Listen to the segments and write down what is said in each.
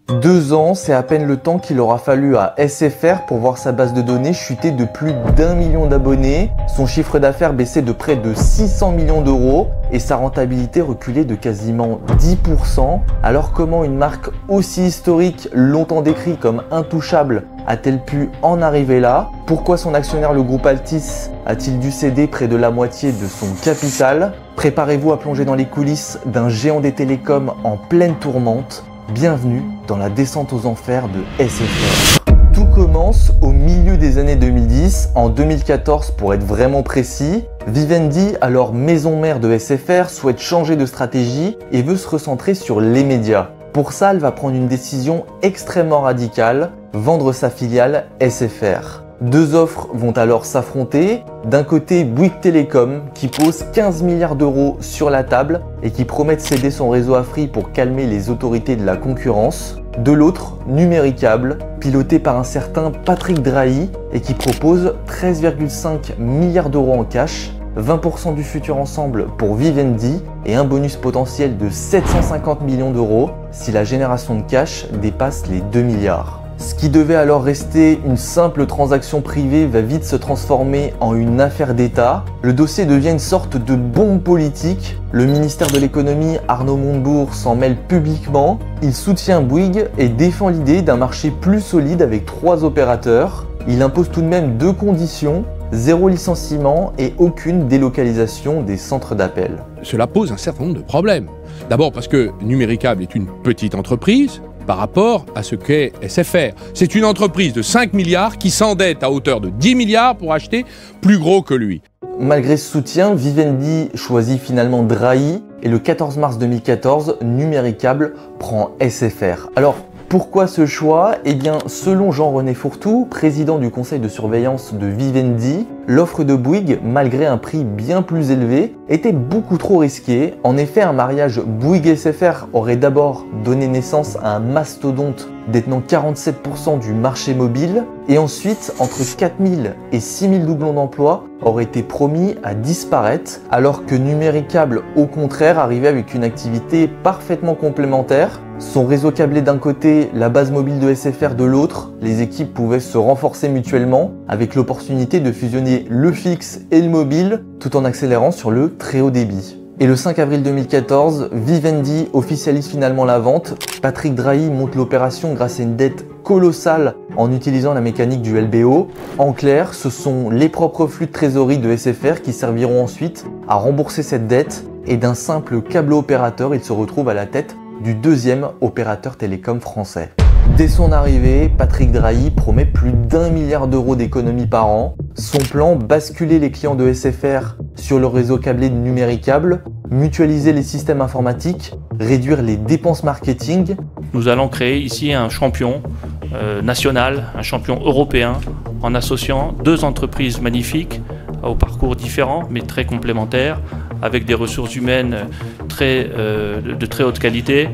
2 ans, c'est à peine le temps qu'il aura fallu à SFR pour voir sa base de données chuter de plus d'1 million d'abonnés, son chiffre d'affaires baisser de près de 600 millions d'euros et sa rentabilité reculer de quasiment 10%. Alors comment une marque aussi historique, longtemps décrite comme intouchable, a-t-elle pu en arriver là? Pourquoi son actionnaire, le groupe Altis, a-t-il dû céder près de la moitié de son capital? Préparez-vous à plonger dans les coulisses d'un géant des télécoms en pleine tourmente. Bienvenue dans la descente aux enfers de SFR. Tout commence au milieu des années 2010, en 2014 pour être vraiment précis. Vivendi, alors maison mère de SFR, souhaite changer de stratégie et veut se recentrer sur les médias. Pour ça, elle va prendre une décision extrêmement radicale, vendre sa filiale SFR. 2 offres vont alors s'affronter. D'un côté, Bouygues Telecom qui pose 15 milliards d'euros sur la table et qui promet de céder son réseau à Free pour calmer les autorités de la concurrence. De l'autre, Numéricable, piloté par un certain Patrick Drahi et qui propose 13,5 milliards d'euros en cash, 20% du futur ensemble pour Vivendi et un bonus potentiel de 750 millions d'euros si la génération de cash dépasse les 2 milliards. Ce qui devait alors rester une simple transaction privée va vite se transformer en une affaire d'État. Le dossier devient une sorte de bombe politique. Le ministère de l'économie, Arnaud Montebourg, s'en mêle publiquement. Il soutient Bouygues et défend l'idée d'un marché plus solide avec 3 opérateurs. Il impose tout de même 2 conditions, 0 licenciement et aucune délocalisation des centres d'appel. Cela pose un certain nombre de problèmes. D'abord parce que Numéricable est une petite entreprise par rapport à ce qu'est SFR. C'est une entreprise de 5 milliards qui s'endette à hauteur de 10 milliards pour acheter plus gros que lui. Malgré ce soutien, Vivendi choisit finalement Drahi et le 14 mars 2014, Numéricable prend SFR. Alors, pourquoi ce choix? Eh bien, selon Jean-René Fourtou, président du conseil de surveillance de Vivendi, l'offre de Bouygues, malgré un prix bien plus élevé, était beaucoup trop risquée. En effet, un mariage Bouygues-SFR aurait d'abord donné naissance à un mastodonte détenant 47% du marché mobile, et ensuite, entre 4000 et 6000 doublons d'emplois auraient été promis à disparaître, alors que Numéricable, au contraire, arrivait avec une activité parfaitement complémentaire. Son réseau câblé d'un côté, la base mobile de SFR de l'autre, les équipes pouvaient se renforcer mutuellement, avec l'opportunité de fusionner le fixe et le mobile, tout en accélérant sur le très haut débit. Et le 5 avril 2014, Vivendi officialise finalement la vente. Patrick Drahi monte l'opération grâce à une dette colossale en utilisant la mécanique du LBO. En clair, ce sont les propres flux de trésorerie de SFR qui serviront ensuite à rembourser cette dette, et d'un simple câble opérateur, il se retrouve à la tête du 2e opérateur télécom français. Dès son arrivée, Patrick Drahi promet plus d'1 milliard d'euros d'économies par an. Son plan, basculer les clients de SFR sur le réseau câblé de Numéricable, mutualiser les systèmes informatiques, réduire les dépenses marketing. Nous allons créer ici un champion national, un champion européen, en associant 2 entreprises magnifiques au parcours différents mais très complémentaires, avec des ressources humaines de très haute qualité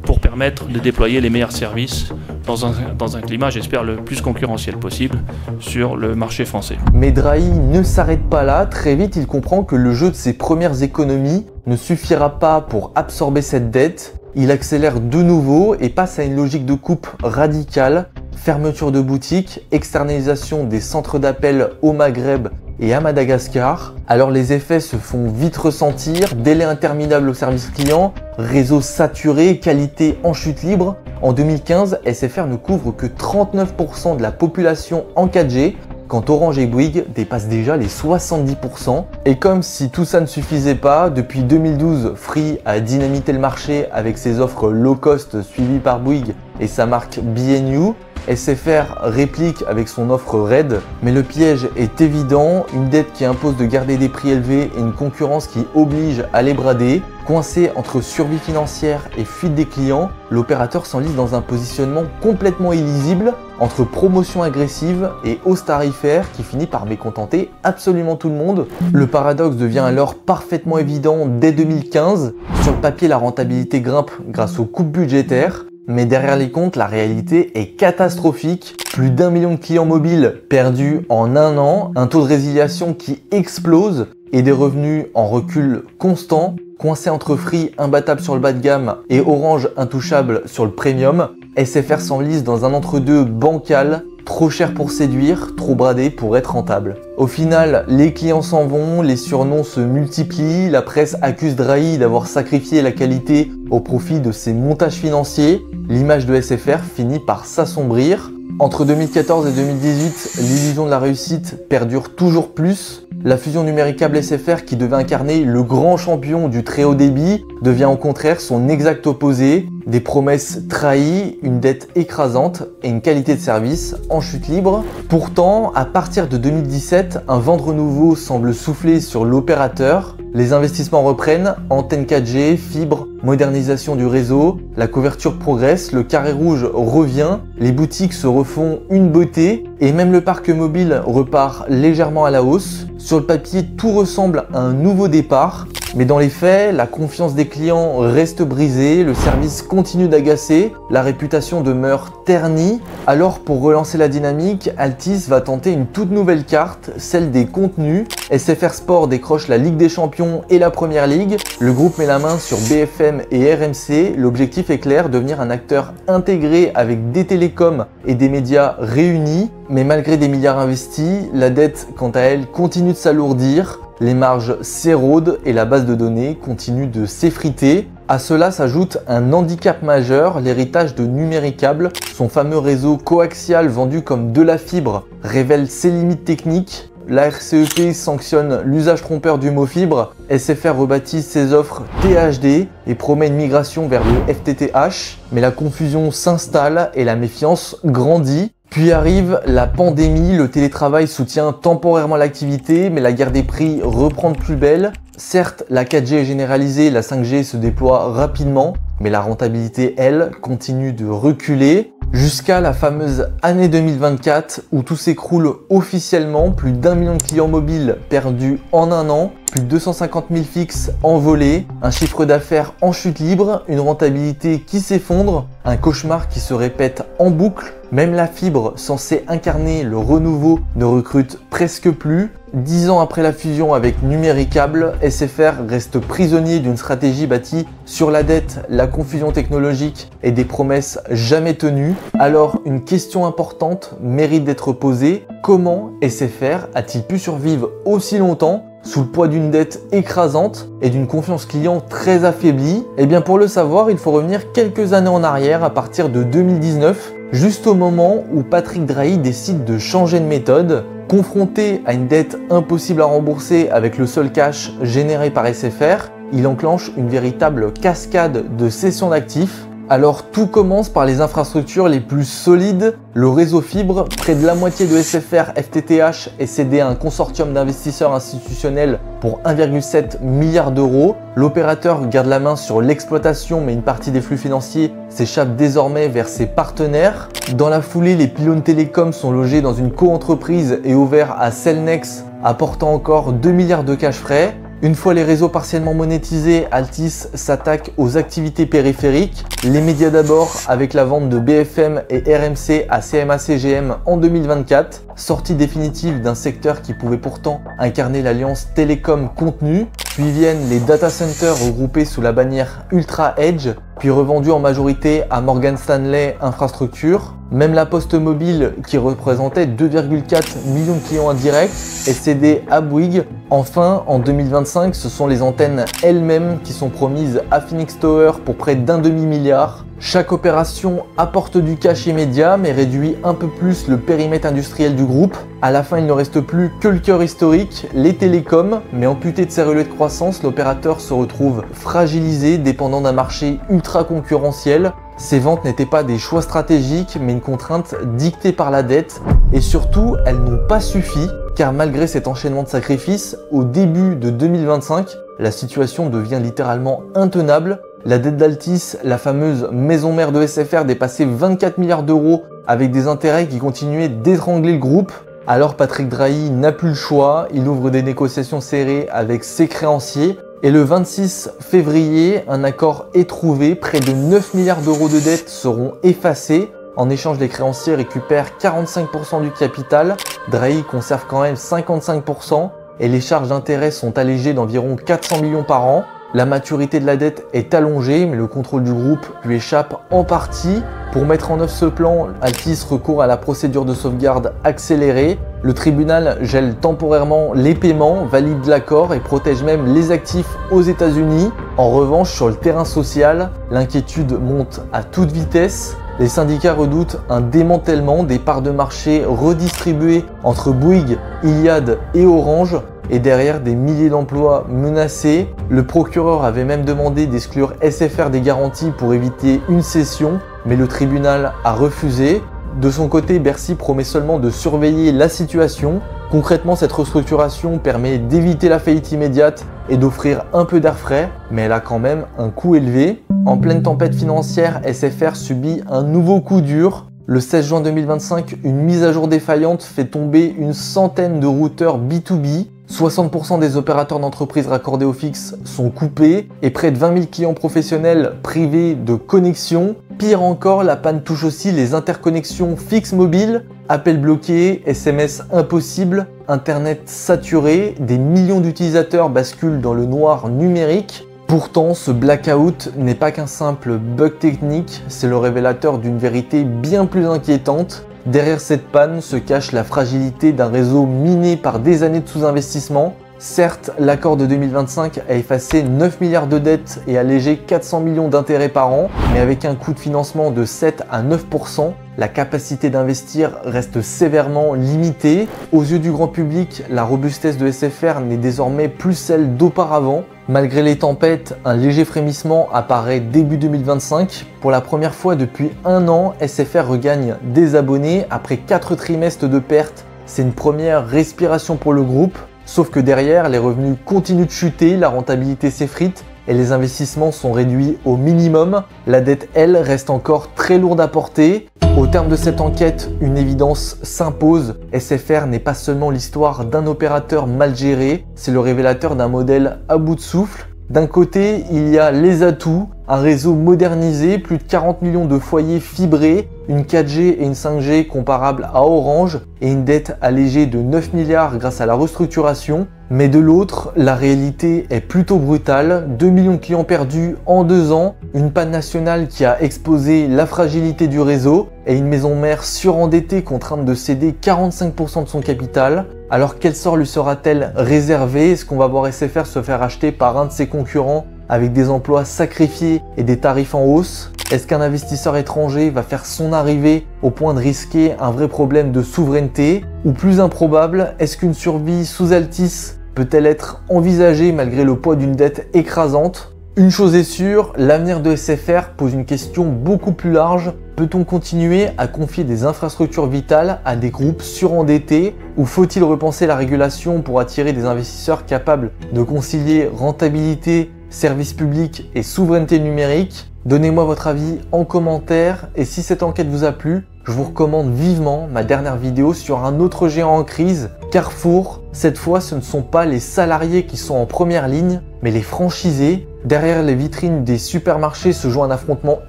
pour permettre de déployer les meilleurs services dans un climat, j'espère, le plus concurrentiel possible sur le marché français. Mais Drahi ne s'arrête pas là. Très vite, il comprend que le jeu de ses premières économies ne suffira pas pour absorber cette dette. Il accélère de nouveau et passe à une logique de coupe radicale. Fermeture de boutiques, externalisation des centres d'appel au Maghreb et à Madagascar. Alors les effets se font vite ressentir, délai interminable au service client, réseau saturé, qualité en chute libre. En 2015, SFR ne couvre que 39% de la population en 4G, quand Orange et Bouygues dépassent déjà les 70%. Et comme si tout ça ne suffisait pas, depuis 2012, Free a dynamité le marché avec ses offres low cost suivies par Bouygues et sa marque BNU. SFR réplique avec son offre RAID, mais le piège est évident, une dette qui impose de garder des prix élevés et une concurrence qui oblige à les brader. Coincé entre survie financière et fuite des clients, l'opérateur s'enlise dans un positionnement complètement illisible entre promotion agressive et hausse tarifaire qui finit par mécontenter absolument tout le monde. Le paradoxe devient alors parfaitement évident dès 2015. Sur le papier, la rentabilité grimpe grâce aux coupes budgétaires. Mais derrière les comptes, la réalité est catastrophique. Plus d'1 million de clients mobiles perdus en 1 an, un taux de résiliation qui explose et des revenus en recul constant. Coincé entre Free imbattable sur le bas de gamme et Orange intouchable sur le premium, SFR s'enlise dans un entre-deux bancal, trop cher pour séduire, trop bradé pour être rentable. Au final, les clients s'en vont, les surnoms se multiplient, la presse accuse Drahi d'avoir sacrifié la qualité au profit de ses montages financiers, l'image de SFR finit par s'assombrir. Entre 2014 et 2018, l'illusion de la réussite perdure toujours plus. La fusion Numéricable SFR, qui devait incarner le grand champion du très haut débit, devient au contraire son exact opposé. Des promesses trahies, une dette écrasante et une qualité de service en chute libre. Pourtant, à partir de 2017, un vent de renouveau semble souffler sur l'opérateur. Les investissements reprennent, antennes 4G, fibres, modernisation du réseau, la couverture progresse, le carré rouge revient, les boutiques se refont une beauté et même le parc mobile repart légèrement à la hausse. Sur le papier, tout ressemble à un nouveau départ, mais dans les faits, la confiance des clients reste brisée, le service continue d'agacer, la réputation demeure ternie. Alors pour relancer la dynamique, Altice va tenter une toute nouvelle carte, celle des contenus. SFR Sport décroche la Ligue des Champions et la Première Ligue. Le groupe met la main sur BFM et RMC. L'objectif est clair, devenir un acteur intégré avec des télécoms et des médias réunis. Mais malgré des milliards investis, la dette, quant à elle, continue de s'alourdir. Les marges s'érodent et la base de données continue de s'effriter. À cela s'ajoute un handicap majeur, l'héritage de Numéricable. Son fameux réseau coaxial vendu comme de la fibre révèle ses limites techniques. La RCEP sanctionne l'usage trompeur du mot fibre. SFR rebaptise ses offres THD et promet une migration vers le FTTH. Mais la confusion s'installe et la méfiance grandit. Puis arrive la pandémie, le télétravail soutient temporairement l'activité, mais la guerre des prix reprend de plus belle. Certes, la 4G est généralisée, la 5G se déploie rapidement, mais la rentabilité, elle, continue de reculer. Jusqu'à la fameuse année 2024 où tout s'écroule officiellement, plus d'1 million de clients mobiles perdus en un an, plus de 250 000 fixes envolés, un chiffre d'affaires en chute libre, une rentabilité qui s'effondre, un cauchemar qui se répète en boucle. Même la fibre censée incarner le renouveau ne recrute presque plus. 10 ans après la fusion avec Numéricable, SFR reste prisonnier d'une stratégie bâtie sur la dette, la confusion technologique et des promesses jamais tenues. Alors une question importante mérite d'être posée. Comment SFR a-t-il pu survivre aussi longtemps sous le poids d'une dette écrasante et d'une confiance client très affaiblie? Et bien pour le savoir, il faut revenir quelques années en arrière à partir de 2019, juste au moment où Patrick Drahi décide de changer de méthode. Confronté à une dette impossible à rembourser avec le seul cash généré par SFR, il enclenche une véritable cascade de cessions d'actifs. Alors tout commence par les infrastructures les plus solides, le réseau fibre. Près de la moitié de SFR FTTH est cédé à un consortium d'investisseurs institutionnels pour 1,7 milliard d'euros. L'opérateur garde la main sur l'exploitation, mais une partie des flux financiers s'échappe désormais vers ses partenaires. Dans la foulée, les pylônes télécoms sont logés dans une co-entreprise et ouverts à Cellnex, apportant encore 2 milliards de cash frais. Une fois les réseaux partiellement monétisés, Altice s'attaque aux activités périphériques. Les médias d'abord avec la vente de BFM et RMC à CMA-CGM en 2024. Sortie définitive d'un secteur qui pouvait pourtant incarner l'alliance télécom-contenu. Puis viennent les data centers regroupés sous la bannière Ultra Edge, puis revendus en majorité à Morgan Stanley Infrastructure. Même la Poste Mobile, qui représentait 2,4 millions de clients indirects, est cédée à Bouygues. Enfin, en 2025, ce sont les antennes elles-mêmes qui sont promises à Phoenix Tower pour près d'1 demi-milliard. Chaque opération apporte du cash immédiat, mais réduit un peu plus le périmètre industriel du groupe. À la fin, il ne reste plus que le cœur historique, les télécoms, mais amputé de ses relais de croissance, l'opérateur se retrouve fragilisé, dépendant d'un marché ultra concurrentiel. Ces ventes n'étaient pas des choix stratégiques, mais une contrainte dictée par la dette. Et surtout, elles n'ont pas suffi, car malgré cet enchaînement de sacrifices, au début de 2025, la situation devient littéralement intenable. La dette d'Altis, la fameuse maison mère de SFR, dépassait 24 milliards d'euros avec des intérêts qui continuaient d'étrangler le groupe. Alors Patrick Drahi n'a plus le choix, il ouvre des négociations serrées avec ses créanciers. Et le 26 février, un accord est trouvé, près de 9 milliards d'euros de dettes seront effacés. En échange, les créanciers récupèrent 45% du capital, Drahi conserve quand même 55% et les charges d'intérêt sont allégées d'environ 400 millions par an. La maturité de la dette est allongée, mais le contrôle du groupe lui échappe en partie. Pour mettre en œuvre ce plan, Altice recourt à la procédure de sauvegarde accélérée. Le tribunal gèle temporairement les paiements, valide l'accord et protège même les actifs aux États-Unis. En revanche, sur le terrain social, l'inquiétude monte à toute vitesse. Les syndicats redoutent un démantèlement des parts de marché redistribuées entre Bouygues, Iliad et Orange. Et derrière des milliers d'emplois menacés. Le procureur avait même demandé d'exclure SFR des garanties pour éviter une cession, mais le tribunal a refusé. De son côté, Bercy promet seulement de surveiller la situation. Concrètement, cette restructuration permet d'éviter la faillite immédiate et d'offrir un peu d'air frais, mais elle a quand même un coût élevé. En pleine tempête financière, SFR subit un nouveau coup dur. Le 16 juin 2025, une mise à jour défaillante fait tomber une centaine de routeurs B2B. 60% des opérateurs d'entreprises raccordés au fixe sont coupés et près de 20 000 clients professionnels privés de connexion. Pire encore, la panne touche aussi les interconnexions fixes mobiles, appels bloqués, SMS impossibles, Internet saturé, des millions d'utilisateurs basculent dans le noir numérique. Pourtant, ce blackout n'est pas qu'un simple bug technique, c'est le révélateur d'une vérité bien plus inquiétante. Derrière cette panne se cache la fragilité d'un réseau miné par des années de sous-investissement. Certes, l'accord de 2025 a effacé 9 milliards de dettes et allégé 400 millions d'intérêts par an, mais avec un coût de financement de 7 à 9%, la capacité d'investir reste sévèrement limitée. Aux yeux du grand public, la robustesse de SFR n'est désormais plus celle d'auparavant. Malgré les tempêtes, un léger frémissement apparaît début 2025. Pour la première fois depuis un an, SFR regagne des abonnés après 4 trimestres de pertes. C'est une première respiration pour le groupe. Sauf que derrière, les revenus continuent de chuter, la rentabilité s'effrite et les investissements sont réduits au minimum. La dette, elle, reste encore très lourde à porter. Au terme de cette enquête, une évidence s'impose. SFR n'est pas seulement l'histoire d'un opérateur mal géré, c'est le révélateur d'un modèle à bout de souffle. D'un côté, il y a les atouts, un réseau modernisé, plus de 40 millions de foyers fibrés, une 4G et une 5G comparables à Orange et une dette allégée de 9 milliards grâce à la restructuration. Mais de l'autre, la réalité est plutôt brutale. 2 millions de clients perdus en 2 ans, une panne nationale qui a exposé la fragilité du réseau et une maison mère surendettée contrainte de céder 45% de son capital. Alors quel sort lui sera-t-elle réservé? Est-ce qu'on va voir SFR se faire acheter par un de ses concurrents avec des emplois sacrifiés et des tarifs en hausse? Est-ce qu'un investisseur étranger va faire son arrivée au point de risquer un vrai problème de souveraineté? Ou plus improbable, est-ce qu'une survie sous Altice peut-elle être envisagée malgré le poids d'une dette écrasante? Une chose est sûre, l'avenir de SFR pose une question beaucoup plus large. Peut-on continuer à confier des infrastructures vitales à des groupes surendettés ou faut-il repenser la régulation pour attirer des investisseurs capables de concilier rentabilité, service public et souveraineté numérique? Donnez-moi votre avis en commentaire et si cette enquête vous a plu, je vous recommande vivement ma dernière vidéo sur un autre géant en crise, Carrefour. Cette fois, ce ne sont pas les salariés qui sont en première ligne, mais les franchisés. Derrière les vitrines des supermarchés se joue un affrontement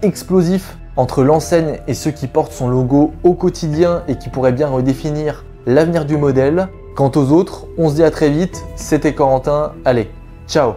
explosif entre l'enseigne et ceux qui portent son logo au quotidien et qui pourraient bien redéfinir l'avenir du modèle. Quant aux autres, on se dit à très vite. C'était Corentin. Allez, ciao!